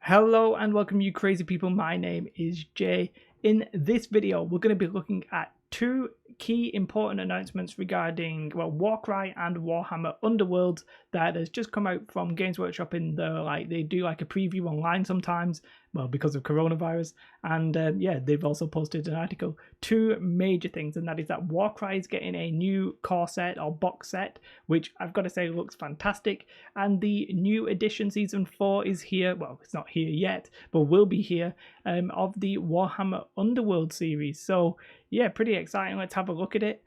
Hello and welcome you crazy people, my name is Jay. In this video we're going to be looking at two key important announcements regarding Warcry and Warhammer Underworlds that has just come out from Games Workshop. They do like a preview online sometimes, because of coronavirus, and they've also posted an article. Two major things, and that is that Warcry is getting a new core set or box set, which I've got to say looks fantastic, and the new edition season 4 is here. Well, it's not here yet, but will be here, of the Warhammer Underworld series. So yeah, pretty exciting. Let's have a look at it.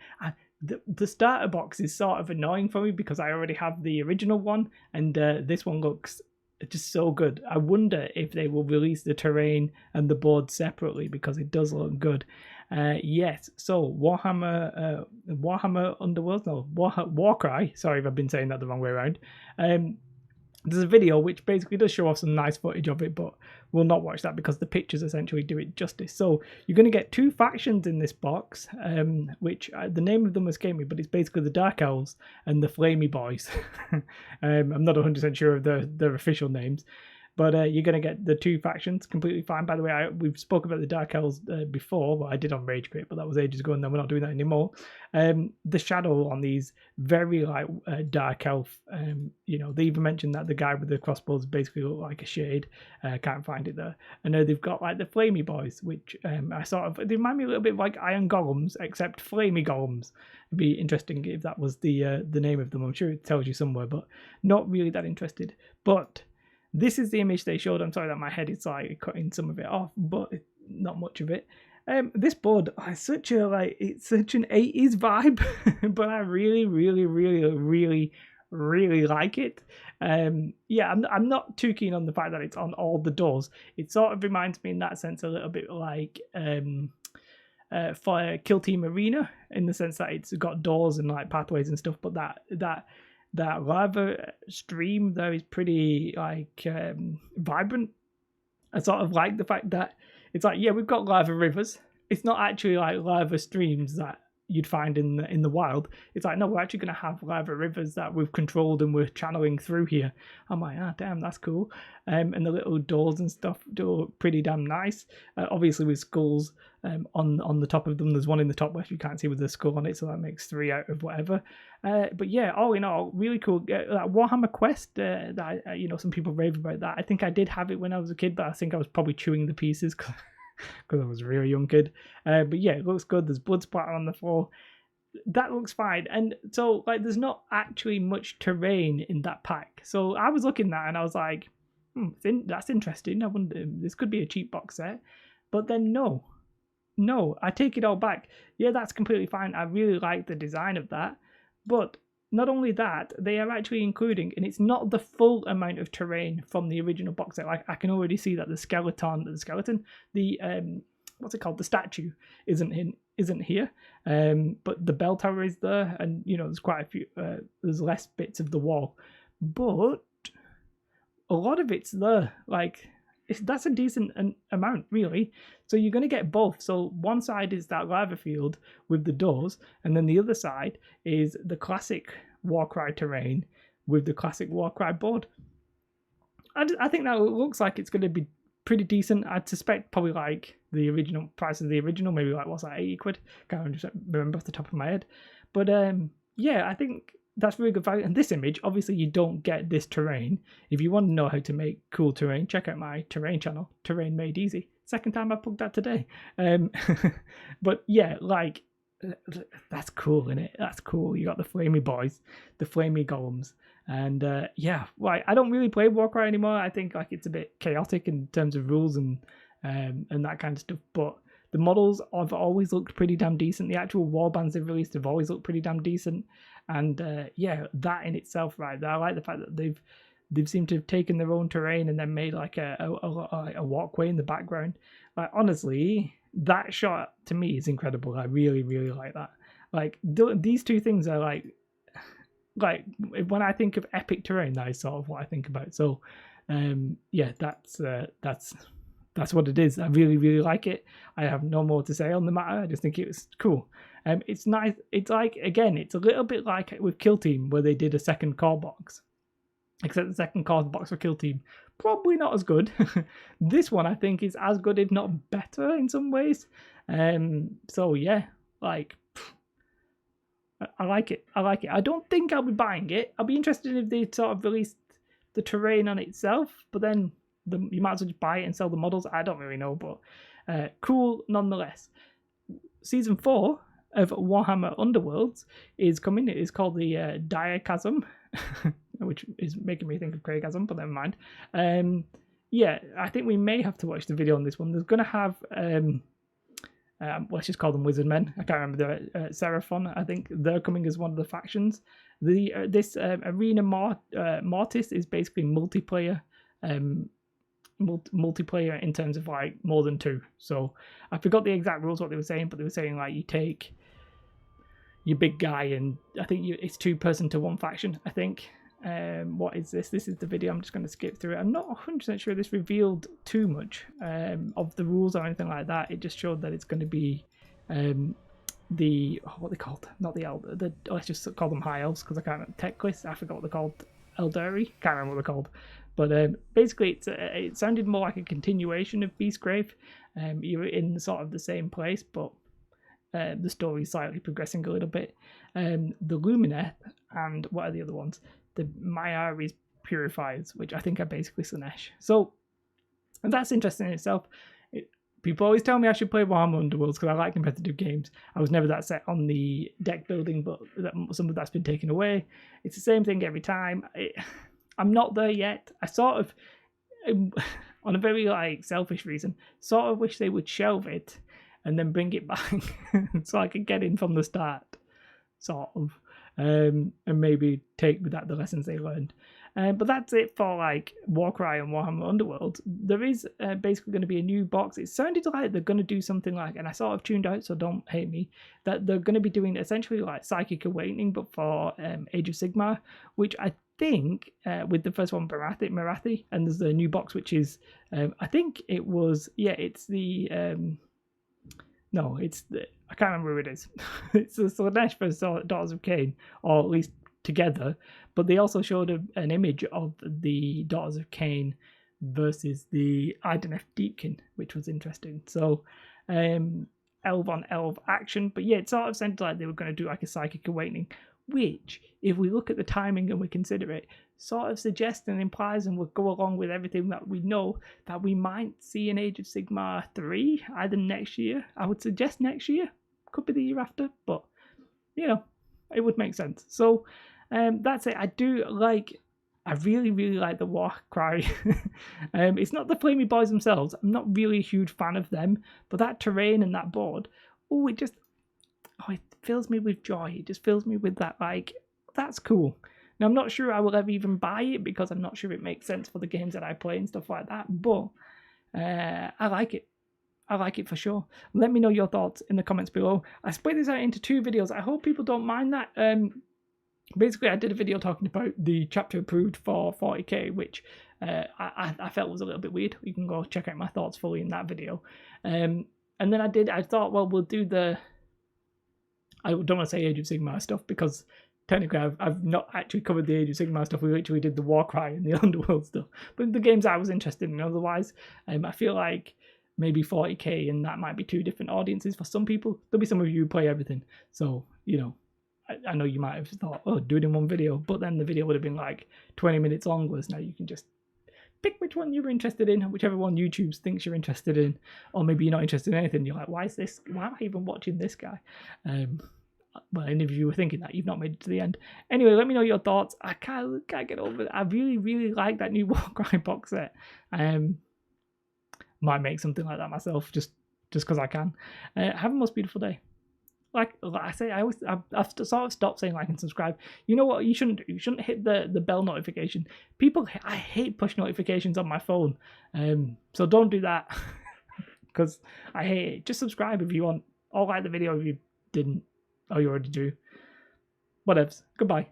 The starter box is sort of annoying for me because I already have the original one, and this one looks just so good. I wonder if they will release the terrain and the board separately because it does look good. Yes, so Warhammer Underworld, no, Warcry. Sorry if I've been saying that the wrong way around. There's a video which basically does show off some nice footage of it, but we'll not watch that because the pictures essentially do it justice. So you're going to get two factions in this box, which the name of them escaped me, but it's basically the Dark Elves and the Flamey Boys. I'm not 100% sure of their official names. But you're going to get the two factions completely fine. By the way, we've spoken about the Dark Elves before. Well, I did on Rage Quit, but that was ages ago, and then we're not doing that anymore. The shadow on these, very like Dark Elf. They even mentioned that the guy with the crossbows basically looked like a shade. Can't find it there. I know they've got like the Flamey Boys, which they remind me a little bit of like Iron Golems, except Flamey Golems. It'd be interesting if that was the name of them. I'm sure it tells you somewhere, but not really that interested. But this is the image they showed. I'm sorry that my head is like cutting some of it off, but not much of it. This board is such an 80s vibe, but I really, really, really, really, really like it. I'm not too keen on the fact that it's on all the doors. It sort of reminds me in that sense a little bit like for Kill Team Arena, in the sense that it's got doors and like pathways and stuff, but that lava stream there is pretty like vibrant. I sort of like the fact that it's like, yeah, we've got lava rivers. It's not actually like lava streams that you'd find in the wild. It's like, no, we're actually going to have lava rivers that we've controlled and we're channeling through here. I'm like, damn, that's cool. And the little doors and stuff do pretty damn nice. Obviously with skulls on the top of them. There's one in the top left you can't see with the skull on it, so that makes 3 out of whatever. But yeah, all in all, really cool. That Warhammer Quest, that some people rave about that. I think I did have it when I was a kid, but I think I was probably chewing the pieces because I was a really young kid. But yeah, it looks good. There's blood splatter on the floor. That looks fine. And so like there's not actually much terrain in that pack. So I was looking at that and I was like, that's interesting. I wonder, this could be a cheap box set. But then no, I take it all back. Yeah, that's completely fine. I really like the design of that. But not only that, they are actually including, and it's not the full amount of terrain from the original box set. Like I can already see that the statue isn't here. But the bell tower is there, and there's quite a few. There's less bits of the wall, but a lot of it's there. Like that's a decent amount, really. So you're going to get both. So one side is that lava field with the doors, and then the other side is the classic Warcry terrain with the classic Warcry board. I think that looks like it's going to be pretty decent. I'd suspect probably like the original price of the original, maybe like what's that, 80 quid? Can't remember off the top of my head. But yeah, I think that's really good value. And this image, obviously you don't get this terrain. If you want to know how to make cool terrain, check out my terrain channel, Terrain Made Easy. Second time I plugged that today. But yeah, like that's cool, isn't it? That's cool. You got the Flamey Boys, the Flamey Golems. And I don't really play Warcry anymore. I think like it's a bit chaotic in terms of rules and that kind of stuff. But the models have always looked pretty damn decent. The actual warbands they've released have always looked pretty damn decent. And that in itself, right? I like the fact that they've seemed to have taken their own terrain and then made like a walkway in the background. Like honestly, that shot to me is incredible. I really, really like that. Like these two things are like when I think of epic terrain, that is sort of what I think about. So that's what it is. I really, really like it. I have no more to say on the matter. I just think it was cool. It's nice. It's like, again, it's a little bit like with Kill Team where they did a second core box. Except the second core box for Kill Team probably not as good. This one I think is as good, if not better in some ways. So yeah, like I like it. I like it. I don't think I'll be buying it. I'll be interested if they sort of released the terrain on itself, but then you might as well just buy it and sell the models. I don't really know, but cool nonetheless. Season 4 of Warhammer Underworlds is coming. It is called the Diachasm, which is making me think of Craigasm, but never mind. Yeah, I think we may have to watch the video on this one. There's going to have, let's just call them wizard men. I can't remember the Seraphon. I think they're coming as one of the factions. This Arena Mortis is basically multiplayer. Multiplayer in terms of like more than 2. So I forgot the exact rules what they were saying, but they were saying like you take your big guy and I think it's 2 person to 1 faction. I think. What is this? This is the video. I'm just going to skip through it. I'm not 100% sure this revealed too much of the rules or anything like that. It just showed that it's going to be what they called, not the elder. Let's just call them high elves because I can't remember. Techless. I forgot what they're called. Eldari. Can't remember what they're called. But basically, it sounded more like a continuation of Beastgrave. You're in sort of the same place, but the story is slightly progressing a little bit. The Lumineth and what are the other ones? The Maiari's Purifiers, which I think are basically Slanesh. So that's interesting in itself. People always tell me I should play Warhammer Underworlds because I like competitive games. I was never that set on the deck building, but some of that's been taken away. It's the same thing every time. I'm not there yet. I sort of, on a very like selfish reason, sort of wish they would shelve it and then bring it back so I could get in from the start, sort of, and maybe take with that the lessons they learned. But that's it for like Warcry and Warhammer Underworld. There is basically going to be a new box. It sounded like they're going to do something like, and I sort of tuned out, so don't hate me, that they're going to be doing essentially like Psychic Awakening, but for Age of Sigmar, which I think with the first one Marathi, and there's a new box which is I think it was it's the no, it's the, I can't remember who it is. It's the Slanesh versus Daughters of Cain, or at least together, but they also showed an image of the Daughters of Cain versus the Ideneth Deepkin, which was interesting. So elf on elf action, but yeah, it sort of sounded like they were going to do like a Psychic Awakening, which, if we look at the timing and we consider it, sort of suggests and implies and would go along with everything that we know that we might see an Age of Sigmar 3 either next year. I would suggest next year, could be the year after, but you know, it would make sense. So that's it. I really, really like the Warcry. It's not the Flamey Boys themselves. I'm not really a huge fan of them, but that terrain and that board, it fills me with joy. It just fills me with that, like, that's cool. Now, I'm not sure I will ever even buy it because I'm not sure it makes sense for the games that I play and stuff like that, but I like it. I like it for sure. Let me know your thoughts in the comments below. I split this out into 2 videos. I hope people don't mind that. Basically, I did a video talking about the chapter approved for 40k, which I felt was a little bit weird. You can go check out my thoughts fully in that video. And then I thought, well, we'll do I don't want to say Age of Sigmar stuff because technically I've not actually covered the Age of Sigmar stuff. We literally did the Warcry and the Underworld stuff. But the games I was interested in otherwise, I feel like maybe 40k and that might be 2 different audiences for some people. There'll be some of you who play everything. So, you know, I know you might have thought, oh, do it in one video, but then the video would have been like 20 minutes long, whereas now you can just pick which one you're interested in, whichever one YouTube thinks you're interested in, or maybe you're not interested in anything. You're like, why am I even watching this guy? Well, and if you were thinking that, you've not made it to the end. Anyway, let me know your thoughts. I can't get over it. I really, really like that new Warcry box set. Might make something like that myself, just because I can. Have a most beautiful day. Like I say, I've sort of stopped saying like and subscribe. You know what? You shouldn't do. You shouldn't hit the bell notification. I hate push notifications on my phone. So don't do that because I hate it. Just subscribe if you want, or like the video if you didn't, or you already do. Whatevs. Goodbye.